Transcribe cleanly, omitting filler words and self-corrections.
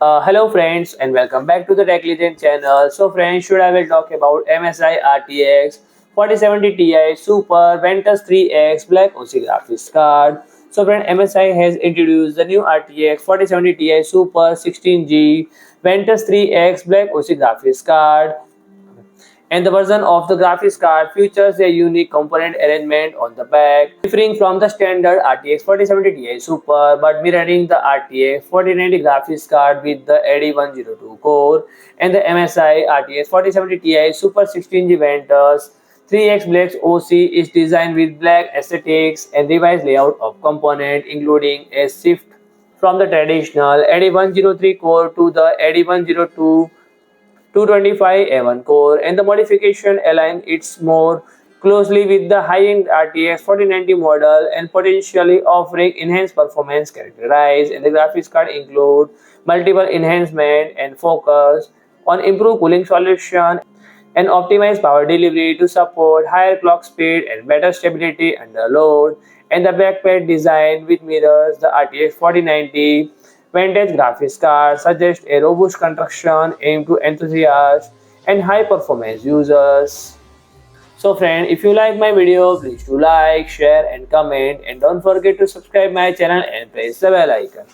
Hello friends and welcome back to the Tech Legend channel. So friends, today I will talk about MSI RTX 4070 Ti Super Ventus 3X Black OC graphics card. So friend, MSI has introduced the new RTX 4070 Ti Super 16G Ventus 3X Black OC graphics card, and the version of the graphics card features a unique component arrangement on the back, differing from the standard RTX 4070 Ti Super but mirroring the RTX 4090 graphics card with the AD102 core, and the MSI RTX 4070 Ti Super 16G Ventus 3X Black OC is designed with black aesthetics and revised layout of component, including a shift from the traditional AD103 core to the AD102 225 A1 core, and the modification align it more closely with the high-end RTX 4090 model and potentially offering enhanced performance characterized. And the graphics card include multiple enhancement and focus on improved cooling solution and optimized power delivery to support higher clock speed and better stability under load. And the backplate design which mirrors the RTX 4090 Vantage graphics card suggests a robust construction aimed to enthusiasts and high performance users. So friend, if you like my video, please do like, share and comment, and don't forget to subscribe my channel and press the bell icon.